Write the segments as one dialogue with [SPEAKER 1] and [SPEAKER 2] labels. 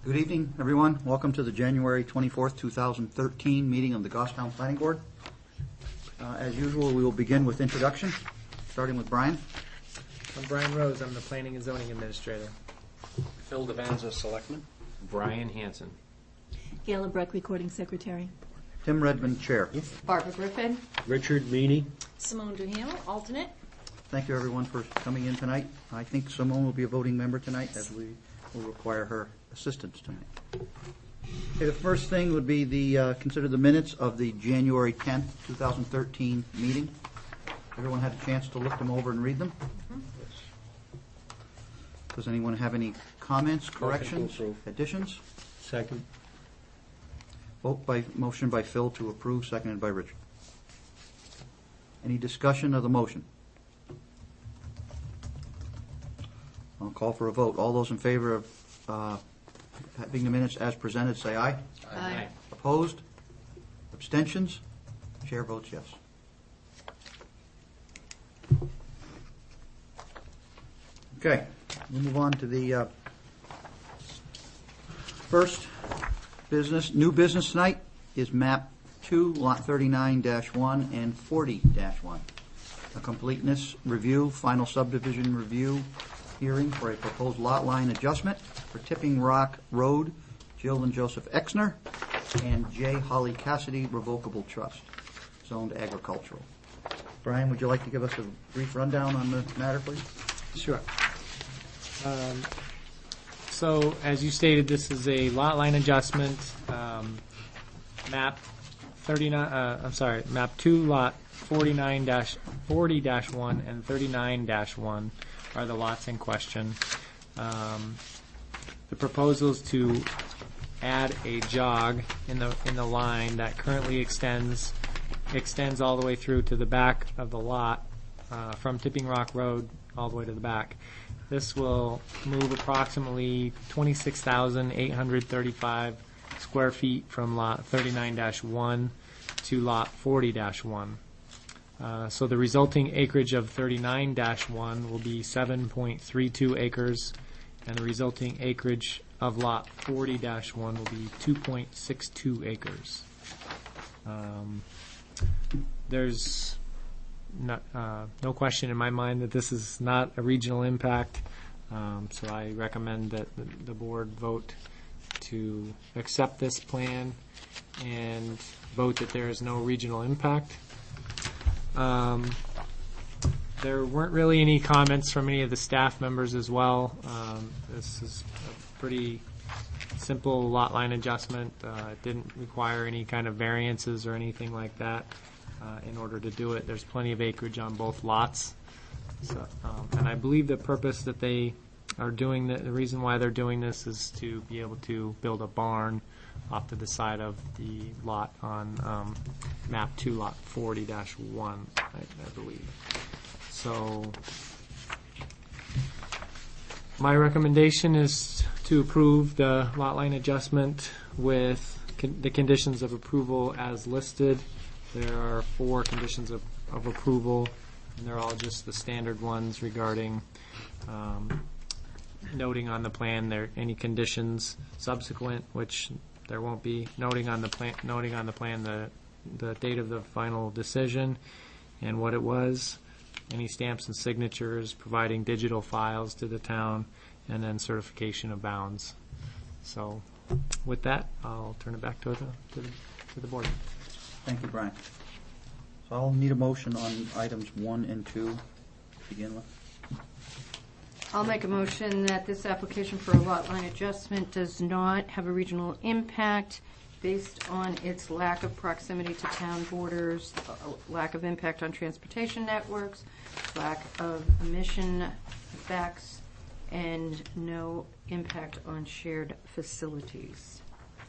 [SPEAKER 1] Good evening, everyone. Welcome to the January 24th, 2013 meeting of the Goffstown Planning Board. As usual, we will begin with introduction, starting with Brian.
[SPEAKER 2] I'm Brian Rose. I'm the Planning and Zoning Administrator.
[SPEAKER 3] Phil Devanza, Selectman.
[SPEAKER 4] Brian Hanson.
[SPEAKER 5] Gayla Bruck, Recording Secretary.
[SPEAKER 1] Tim Redmond, Chair.
[SPEAKER 6] Barbara Griffin.
[SPEAKER 3] Richard Meany.
[SPEAKER 6] Simone Duhamel, alternate.
[SPEAKER 1] Thank you, everyone, for coming in tonight. I think Simone will be a voting member tonight, as we will require her assistance tonight. Okay, the first thing would be the consider the minutes of the January 10th, 2013 meeting. Everyone had a chance to look them over and read them? Does anyone have any comments, corrections, additions?
[SPEAKER 3] Second.
[SPEAKER 1] Motion by Phil to approve, seconded by Richard. Any discussion of the motion? I'll call for a vote. All those in favor of having the minutes as presented, say aye.
[SPEAKER 6] Aye.
[SPEAKER 1] Opposed? Abstentions? Chair votes yes. Okay, we'll move on to the first new business tonight is map 2, lot 39-1 and 40-1. A completeness review, final subdivision review hearing for a proposed lot line adjustment for Tipping Rock Road, Jill and Joseph Exner, and J. Holly Cassidy Revocable Trust, zoned agricultural. Brian, would you like to give us a brief rundown on the matter, please?
[SPEAKER 2] Sure. So, as you stated, this is a lot line adjustment. Map 2, lot 40-1 and 39-1 are the lots in question. The proposal is to add a jog in the line that currently extends all the way through to the back of the lot, from Tipping Rock Road all the way to the back. This will move approximately 26,835 square feet from lot 39-1 to lot 40-1. So the resulting acreage of 39-1 will be 7.32 acres, and the resulting acreage of lot 40-1 will be 2.62 acres. There's no question in my mind that this is not a regional impact, so I recommend that the board vote to accept this plan and vote that there is no regional impact. There weren't really any comments from any of the staff members as well. This is a pretty simple lot line adjustment. It didn't require any kind of variances or anything like that in order to do it. There's plenty of acreage on both lots. So, and I believe the purpose that they are doing, the reason why they're doing this is to be able to build a barn off to the side of the lot on map 2, lot 40-1, I believe. So my recommendation is to approve the lot line adjustment with the conditions of approval as listed. There are 4 conditions of approval, and they're all just the standard ones regarding noting on the plan there any conditions subsequent, which there won't be. Noting on the plan the date of the final decision and what it was, any stamps and signatures, providing digital files to the town, and then certification of bounds. So with that, I'll turn it back to the board.
[SPEAKER 1] Thank you, Brian. So I'll need a motion on items 1 and 2 to begin with.
[SPEAKER 6] I'll make a motion that this application for a lot line adjustment does not have a regional impact based on its lack of proximity to town borders, lack of impact on transportation networks, lack of emission effects, and no impact on shared facilities.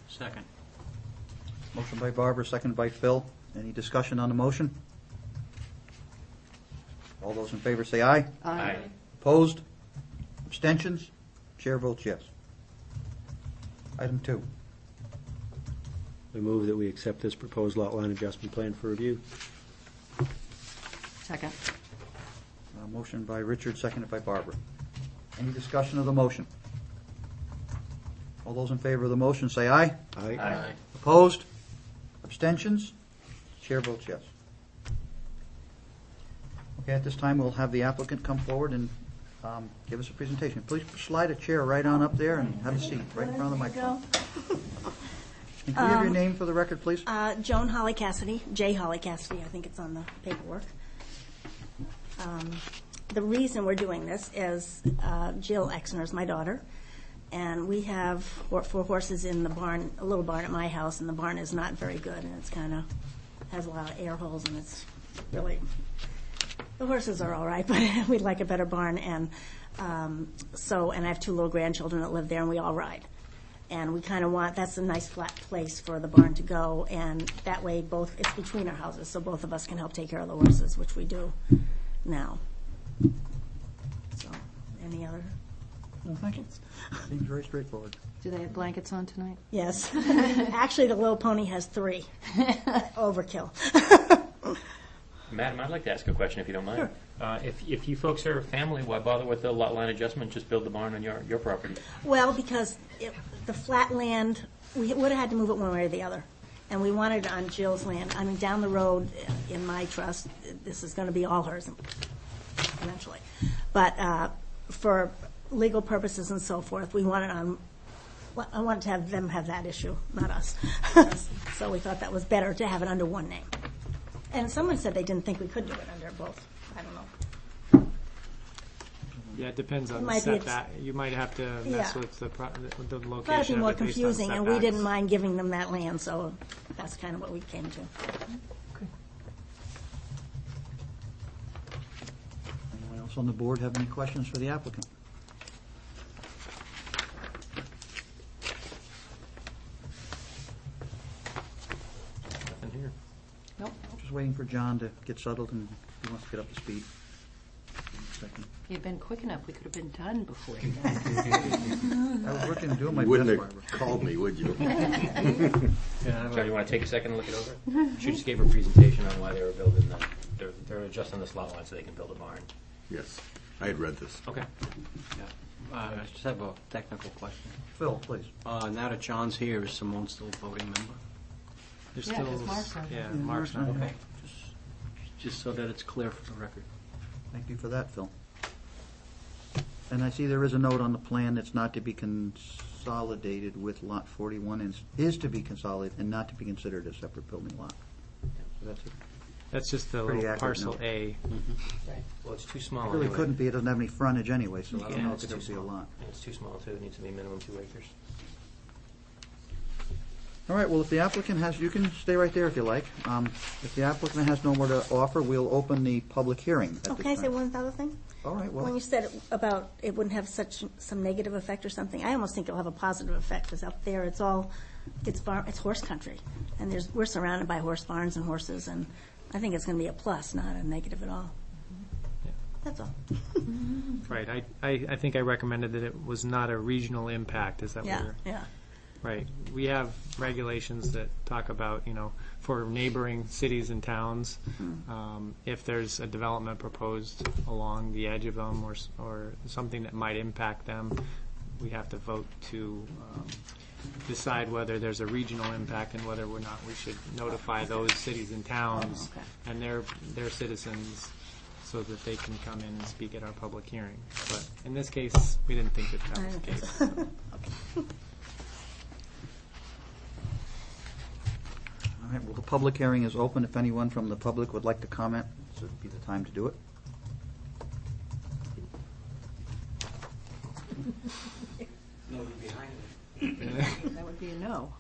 [SPEAKER 3] Second.
[SPEAKER 1] Motion by Barbara, seconded by Phil. Any discussion on the motion? All those in favor say aye.
[SPEAKER 6] Aye.
[SPEAKER 1] Opposed? Abstentions? Chair votes yes. Item 2.
[SPEAKER 3] We move that we accept this proposed lot line adjustment plan for review.
[SPEAKER 6] Second.
[SPEAKER 1] Motion by Richard, seconded by Barbara. Any discussion of the motion? All those in favor of the motion say aye.
[SPEAKER 3] Aye.
[SPEAKER 1] Opposed? Abstentions? Chair votes yes. Okay, at this time, we'll have the applicant come forward and give us a presentation. Please slide a chair right on up there and have a seat, right in front of the microphone. And can you give your name for the record, please?
[SPEAKER 4] Joan Holly Cassidy, J. Holly Cassidy, I think it's on the paperwork. The reason we're doing this is Jill Exner is my daughter, and we have 4 horses in the barn, a little barn at my house, and the barn is not very good, and it's kind of has a lot of air holes, and it's really, the horses are all right, but we'd like a better barn, and and I have 2 little grandchildren that live there, and we all ride. And we kind of want, that's a nice flat place for the barn to go, and that way it's between our houses, so both of us can help take care of the horses, which we do now. So, any other?
[SPEAKER 1] No, thank you. Seems very straightforward.
[SPEAKER 6] Do they have blankets on tonight?
[SPEAKER 4] Yes. Actually, the little pony has 3. Overkill.
[SPEAKER 7] Madam, I'd like to ask a question, if you don't mind. If you folks are a family, why bother with the lot line adjustment? Just build the barn on your property.
[SPEAKER 4] Well, because the flat land, we would have had to move it one way or the other. And we wanted it on Jill's land. I mean, down the road in my trust, this is going to be all hers eventually. But for legal purposes and so forth, I wanted to have them have that issue, not us. So we thought that was better to have it under one name. And someone said they didn't think we could do it under both. I don't know.
[SPEAKER 2] Yeah, it depends on
[SPEAKER 4] It
[SPEAKER 2] the
[SPEAKER 4] might be
[SPEAKER 2] setback. You might have to mess
[SPEAKER 4] Yeah.
[SPEAKER 2] with the location
[SPEAKER 4] Thought it'd be more
[SPEAKER 2] of it based on
[SPEAKER 4] confusing, and we
[SPEAKER 2] setbacks.
[SPEAKER 4] didn't mind giving them that land, so that's kind of what we came to.
[SPEAKER 1] Anyone else on the board have any questions for the applicant?
[SPEAKER 7] Nothing here.
[SPEAKER 6] Nope.
[SPEAKER 1] Just waiting for John to get settled and he wants to get up to speed. Second.
[SPEAKER 6] If you'd been quick enough, we could have been done before you.
[SPEAKER 1] I was working, doing my
[SPEAKER 8] You
[SPEAKER 1] best,
[SPEAKER 8] wouldn't
[SPEAKER 1] Barbara.
[SPEAKER 8] have called me, would you?
[SPEAKER 7] Sorry, you want to take a second and look it over? She just gave her presentation on why they were building they're adjusting this lot line so they can build a barn.
[SPEAKER 8] Yes, I had read this.
[SPEAKER 7] Okay.
[SPEAKER 3] I just have a technical question.
[SPEAKER 1] Phil, please.
[SPEAKER 3] Now that John's here, is Simone still a voting member?
[SPEAKER 2] There's
[SPEAKER 6] Yeah,
[SPEAKER 2] still,
[SPEAKER 6] 'cause Mark's not
[SPEAKER 2] yeah,
[SPEAKER 1] here.
[SPEAKER 2] Mark's not.
[SPEAKER 1] Yeah, Mark's
[SPEAKER 2] Okay.
[SPEAKER 3] Just so that it's clear for the record.
[SPEAKER 1] Thank you for that, Phil. And I see there is a note on the plan that's not to be consolidated with Lot 41, and is to be consolidated and not to be considered a separate building lot. So that's it.
[SPEAKER 2] That's just the
[SPEAKER 1] Pretty
[SPEAKER 2] little
[SPEAKER 1] accurate
[SPEAKER 2] parcel
[SPEAKER 1] note.
[SPEAKER 2] A.
[SPEAKER 7] Well, it's too small
[SPEAKER 1] It really
[SPEAKER 7] anyway.
[SPEAKER 1] couldn't be, it doesn't have any frontage anyway, so I don't
[SPEAKER 7] Yeah,
[SPEAKER 1] know
[SPEAKER 7] it's
[SPEAKER 1] if it
[SPEAKER 7] too
[SPEAKER 1] would be a
[SPEAKER 7] small.
[SPEAKER 1] lot.
[SPEAKER 7] And it's too small, too. It needs to be minimum 2 acres.
[SPEAKER 1] All right, well, if the applicant has, you can stay right there if you like. If the applicant has no more to offer, we'll open the public hearing at this
[SPEAKER 4] Oh, can I say
[SPEAKER 1] time.
[SPEAKER 4] one other thing?
[SPEAKER 1] All right,
[SPEAKER 4] When
[SPEAKER 1] well,
[SPEAKER 4] you said about it wouldn't have some negative effect or something, I almost think it'll have a positive effect, because up there, it's horse country. And we're surrounded by horse barns and horses, and I think it's going to be a plus, not a negative at all. That's all.
[SPEAKER 2] Right. I think I recommended that it was not a regional impact. Is that what
[SPEAKER 4] Yeah,
[SPEAKER 2] you're?
[SPEAKER 4] yeah.
[SPEAKER 2] Right. We have regulations that talk about, for neighboring cities and towns, if there's a development proposed along the edge of them or something that might impact them, we have to vote to decide whether there's a regional impact and whether or not we should notify those cities and towns
[SPEAKER 4] Oh, okay.
[SPEAKER 2] and their citizens so that they can come in and speak at our public hearing. But in this case, we didn't think that
[SPEAKER 4] I
[SPEAKER 2] was the
[SPEAKER 4] don't think
[SPEAKER 2] case.
[SPEAKER 4] so.
[SPEAKER 1] all right, well, the public hearing is open. If anyone from the public would like to comment, this would be the time to do it.
[SPEAKER 6] That would be a no.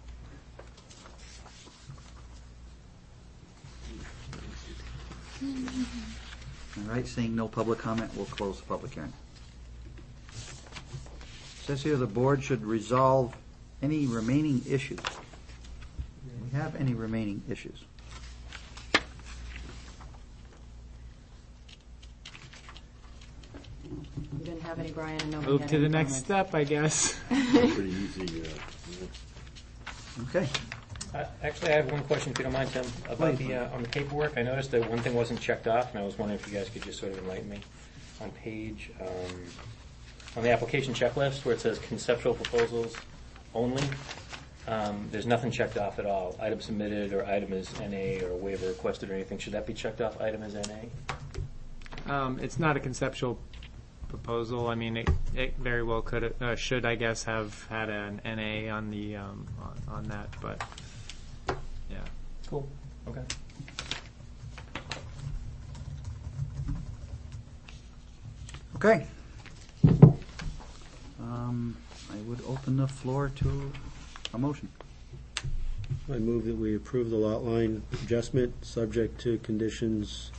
[SPEAKER 1] All right, seeing no public comment, we'll close the public hearing. It says here the board should resolve any remaining issues. Do we have any remaining issues?
[SPEAKER 6] We didn't have any, Brian, and nobody
[SPEAKER 2] Move
[SPEAKER 6] had
[SPEAKER 2] to the
[SPEAKER 6] any
[SPEAKER 2] next
[SPEAKER 6] comments.
[SPEAKER 2] step, I guess.
[SPEAKER 8] Pretty easy.
[SPEAKER 1] Okay.
[SPEAKER 7] Actually, I have one question, if you don't mind, Tim, about on the paperwork. I noticed that one thing wasn't checked off, and I was wondering if you guys could just sort of enlighten me. On page, on the application checklist, where it says conceptual proposals only. There's nothing checked off at all. Item submitted, or item is NA, or waiver requested, or anything. Should that be checked off, item is NA?
[SPEAKER 2] It's not a conceptual proposal. I mean, it very well could, should, I guess, have had an NA on the, on that, but, yeah.
[SPEAKER 7] Cool, okay.
[SPEAKER 1] Okay. I would open the floor to a motion.
[SPEAKER 3] I move that we approve the lot line adjustment, subject to conditions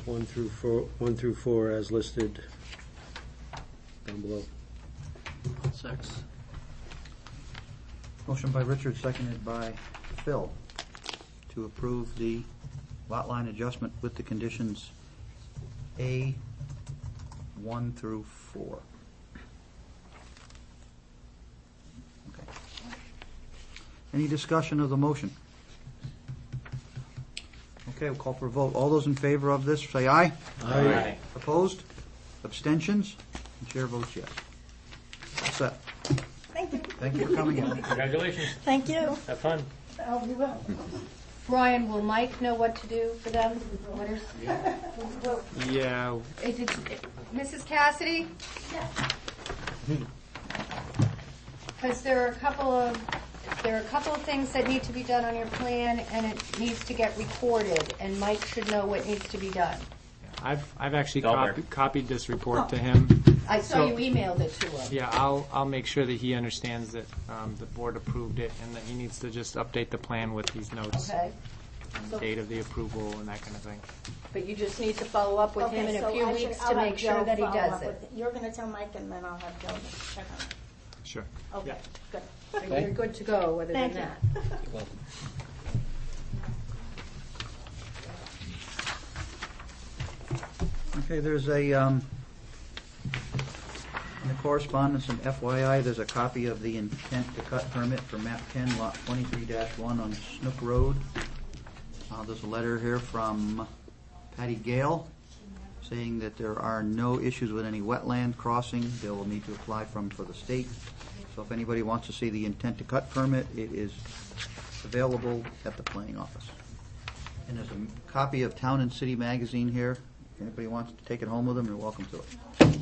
[SPEAKER 3] 1 through 4 as listed down below.
[SPEAKER 1] Motion by Richard, seconded by Phil, to approve the lot line adjustment with the conditions A 1 through 4. Okay. Any discussion of the motion? Okay, we'll call for a vote. All those in favor of this, say aye.
[SPEAKER 7] Aye.
[SPEAKER 1] Opposed? Abstentions? The chair votes yes. All set.
[SPEAKER 4] Thank you.
[SPEAKER 1] Thank you for coming in.
[SPEAKER 7] Congratulations,
[SPEAKER 4] Thank you.
[SPEAKER 7] have fun.
[SPEAKER 4] Oh, you will.
[SPEAKER 6] Brian, will Mike know what to do for them? What is,
[SPEAKER 2] Yeah,
[SPEAKER 6] is it, Mrs. Cassidy? Because there are a couple of things that need to be done on your plan, and it needs to get recorded, and Mike should know what needs to be done.
[SPEAKER 2] I've actually
[SPEAKER 7] Dahlberg.
[SPEAKER 2] copied this report to him.
[SPEAKER 6] I saw
[SPEAKER 2] So-
[SPEAKER 6] you emailed it to him.
[SPEAKER 2] Yeah, I'll make sure that he understands that the board approved it and that he needs to just update the plan with these notes,
[SPEAKER 6] Okay,
[SPEAKER 2] date of the approval and that kind of thing.
[SPEAKER 6] but you just need to follow up with him
[SPEAKER 4] Okay,
[SPEAKER 6] in
[SPEAKER 4] so
[SPEAKER 6] a few
[SPEAKER 4] I should-
[SPEAKER 6] weeks
[SPEAKER 4] I'll
[SPEAKER 6] to
[SPEAKER 4] have
[SPEAKER 6] make sure
[SPEAKER 4] Joe
[SPEAKER 6] that he
[SPEAKER 4] follow
[SPEAKER 6] does
[SPEAKER 4] up
[SPEAKER 6] it.
[SPEAKER 4] with You're going to tell Mike, and then I'll have Joe check on it.
[SPEAKER 2] Sure.
[SPEAKER 4] Okay,
[SPEAKER 2] Yeah.
[SPEAKER 4] good.
[SPEAKER 6] So you're good to go, other than
[SPEAKER 4] Thank you.
[SPEAKER 6] that.
[SPEAKER 1] Okay, there's a, in the correspondence and FYI, there's a copy of the intent to cut permit for map 10, lot 23-1 on Snook Road. There's a letter here from Patty Gale saying that there are no issues with any wetland crossing. They will need to apply for the state. So if anybody wants to see the intent to cut permit, it is available at the planning office. And there's a copy of Town and City Magazine here. If anybody wants to take it home with them, you're welcome to it.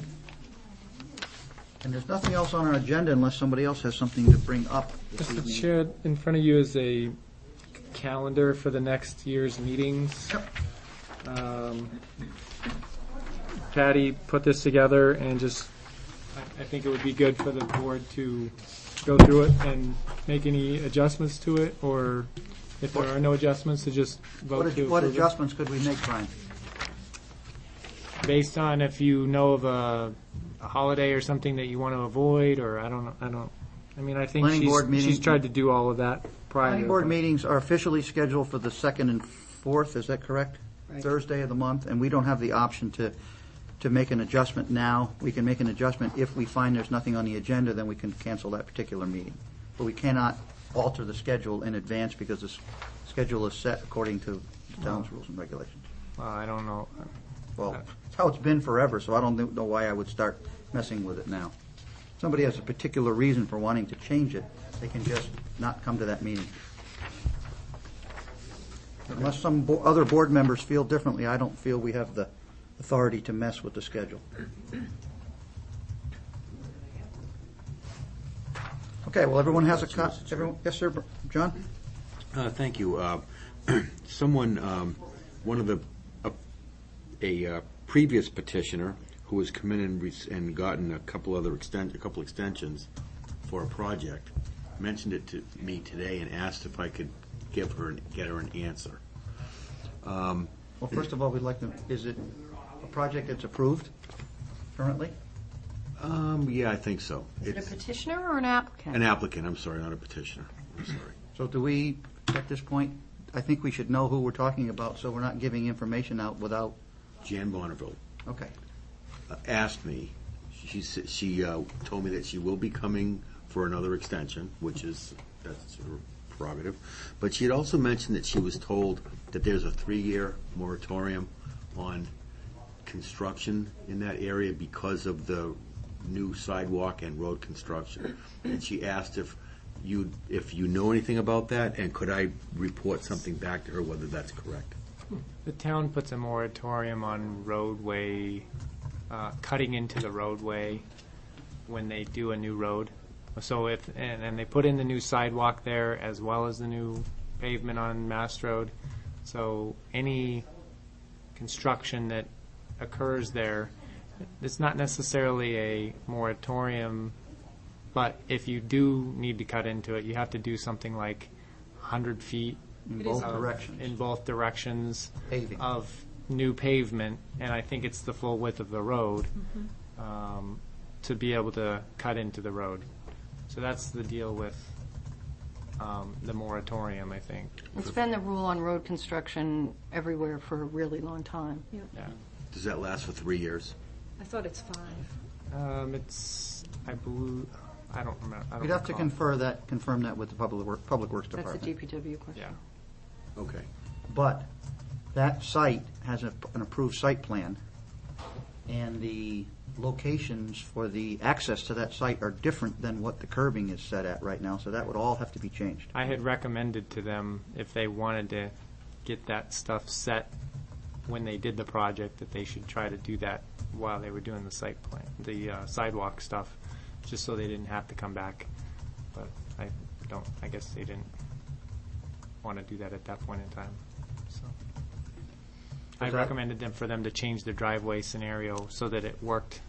[SPEAKER 1] And there's nothing else on our agenda unless somebody else has something to bring up this
[SPEAKER 2] Mr.
[SPEAKER 1] evening.
[SPEAKER 2] Chair, in front of you is a calendar for the next year's meetings. Patty put this together and just, I think it would be good for the board to go through it and make any adjustments to it, or if there are no adjustments, to just vote to
[SPEAKER 1] What
[SPEAKER 2] approve it.
[SPEAKER 1] adjustments could we make, Brian?
[SPEAKER 2] Based on if you know of a holiday or something that you want to avoid, or I mean, I think
[SPEAKER 1] Planning board meeting-
[SPEAKER 2] she's tried to do all of that prior.
[SPEAKER 1] Planning board meetings are officially scheduled for the 2nd and 4th, is that correct? Thursday of the month, and we don't have the option to make an adjustment now. We can make an adjustment if we find there's nothing on the agenda, then we can cancel that particular meeting. But we cannot alter the schedule in advance because the schedule is set according to the town's rules and regulations.
[SPEAKER 2] Well, I don't know.
[SPEAKER 1] Well, it's how it's been forever, so I don't know why I would start messing with it now. If somebody has a particular reason for wanting to change it, they can just not come to that meeting. Unless some other board members feel differently, I don't feel we have the authority to mess with the schedule. Okay, well, everyone has a yes, sir, John?
[SPEAKER 8] Thank you. Someone, one of the, a previous petitioner who has come in and gotten a couple extensions for a project, mentioned it to me today and asked if I could get her an answer.
[SPEAKER 1] Well, first of all, we'd like to, is it a project that's approved currently?
[SPEAKER 8] Yeah, I think so.
[SPEAKER 6] Is it a
[SPEAKER 8] It's
[SPEAKER 6] petitioner or an applicant?
[SPEAKER 8] an applicant, I'm sorry, not a petitioner. I'm sorry.
[SPEAKER 1] So do we, at this point, I think we should know who we're talking about, so we're not giving information out without,
[SPEAKER 8] Jan Bonneville
[SPEAKER 1] okay.
[SPEAKER 8] asked me, she told me that she will be coming for another extension, that's her prerogative, but she had also mentioned that she was told that there's a 3-year moratorium on construction in that area because of the new sidewalk and road construction. And she asked if you know anything about that, and could I report something back to her whether that's correct?
[SPEAKER 2] The town puts a moratorium on roadway, cutting into the roadway when they do a new road. So and they put in the new sidewalk there as well as the new pavement on Mass Road. So any construction that occurs there, it's not necessarily a moratorium, but if you do need to cut into it, you have to do something like 100 feet
[SPEAKER 1] In
[SPEAKER 5] It
[SPEAKER 1] both
[SPEAKER 5] is-
[SPEAKER 1] directions.
[SPEAKER 2] in both directions
[SPEAKER 1] Paving.
[SPEAKER 2] of new pavement, and I think it's the full width of the road, to be able to cut into the road. So that's the deal with the moratorium, I think.
[SPEAKER 6] It's been the rule on road construction everywhere for a really long time.
[SPEAKER 5] Yeah.
[SPEAKER 2] Yeah.
[SPEAKER 8] Does that last for 3 years?
[SPEAKER 5] I thought it's 5.
[SPEAKER 2] It's, I believe, I don't remember. I don't
[SPEAKER 1] We'd have to
[SPEAKER 2] recall.
[SPEAKER 1] confirm that with the Public Works
[SPEAKER 6] That's a
[SPEAKER 1] Department.
[SPEAKER 6] DPW question.
[SPEAKER 2] Yeah.
[SPEAKER 8] Okay.
[SPEAKER 1] But that site has an approved site plan, and the locations for the access to that site are different than what the curbing is set at right now, so that would all have to be changed.
[SPEAKER 2] I had recommended to them, if they wanted to get that stuff set when they did the project, that they should try to do that while they were doing the site plan, the sidewalk stuff, just so they didn't have to come back. But I guess they didn't want to do that at that point in time, so. I
[SPEAKER 1] that-
[SPEAKER 2] recommended for them to change the driveway scenario so that it worked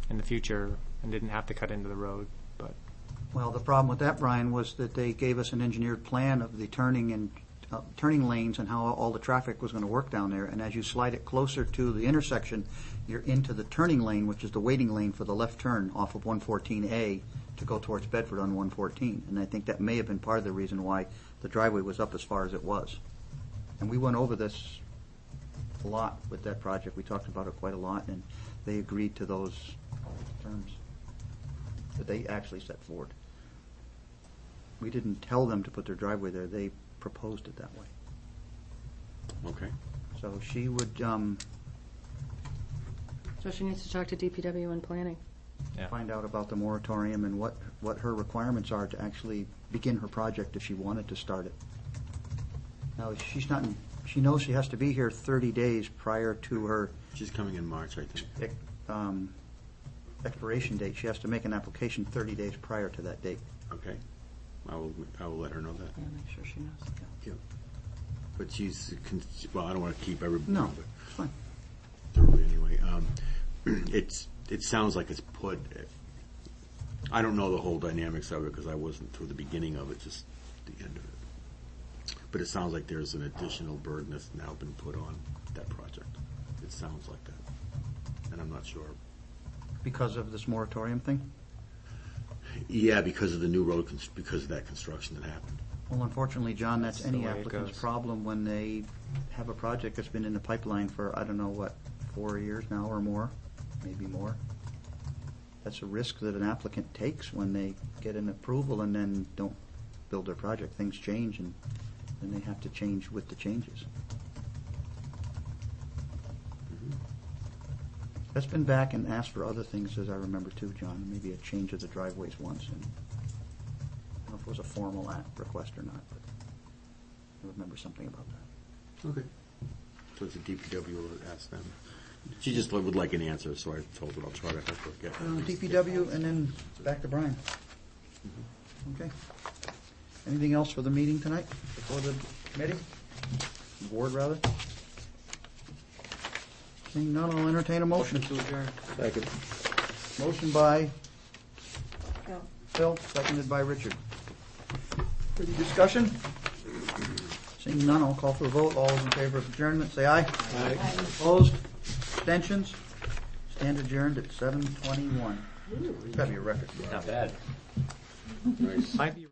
[SPEAKER 2] in the future and didn't have to cut into the road, but.
[SPEAKER 1] Well, the problem with that, Brian, was that they gave us an engineered plan of the turning lanes and how all the traffic was going to work down there, and as you slide it closer to the intersection, you're into the turning lane, which is the waiting lane for the left turn off of 114A to go towards Bedford on 114, and I think that may have been part of the reason why the driveway was up as far as it was. And we went over this a lot with that project. We talked about it quite a lot, and they agreed to those terms that they actually set forward. We didn't tell them to put their driveway there. They proposed it that way.
[SPEAKER 8] Okay.
[SPEAKER 1] So she would
[SPEAKER 6] So she needs to talk to DPW and planning.
[SPEAKER 2] Yeah.
[SPEAKER 1] find out about the moratorium and what her requirements are to actually begin her project if she wanted to start it. Now, she knows she has to be here 30 days prior to her
[SPEAKER 8] She's coming in March, I think.
[SPEAKER 1] expiration date. She has to make an application 30 days prior to that date.
[SPEAKER 8] Okay. I will let her know that.
[SPEAKER 6] Yeah, make sure she knows.
[SPEAKER 8] Yeah. But well, I don't want to keep everybody.
[SPEAKER 1] No,
[SPEAKER 8] but
[SPEAKER 1] it's fine.
[SPEAKER 8] thoroughly anyway. It sounds like it's put. I don't know the whole dynamics of it because I wasn't through the beginning of it, just the end of it. But it sounds like there's an additional burden that's now been put on that project. It sounds like that, and I'm not sure.
[SPEAKER 1] Because of this moratorium thing?
[SPEAKER 8] Yeah, because of the new road, because of that construction that happened.
[SPEAKER 1] Well, unfortunately, John, that's
[SPEAKER 2] That's
[SPEAKER 1] any
[SPEAKER 2] the way it
[SPEAKER 1] applicant's
[SPEAKER 2] goes.
[SPEAKER 1] problem when they have a project that's been in the pipeline for, I don't know, what, 4 years now or more, maybe more. That's a risk that an applicant takes when they get an approval and then don't build their project. Things change, and then they have to change with the changes. That's been back and asked for other things, as I remember too, John, maybe a change of the driveways once, and I don't know if it was a formal request or not, but I remember something about that.
[SPEAKER 8] Okay. So it's a DPW will ask them. She just would like an answer, so I told her I'll try to help her get.
[SPEAKER 1] DPW, and then back to Brian. Okay. Anything else for the meeting tonight, before the committee? Board, rather? Seeing none, I'll entertain a motion to adjourn.
[SPEAKER 3] Second.
[SPEAKER 1] Motion by
[SPEAKER 4] Phil.
[SPEAKER 1] Phil, seconded by Richard. Any discussion? Seeing none, I'll call for a vote. All those in favor of adjournment, say aye.
[SPEAKER 3] Aye.
[SPEAKER 1] Opposed? Abstentions? Stand adjourned at 7:21. It's gotta be a record.
[SPEAKER 7] Not bad.
[SPEAKER 8] Nice.
[SPEAKER 2] Might be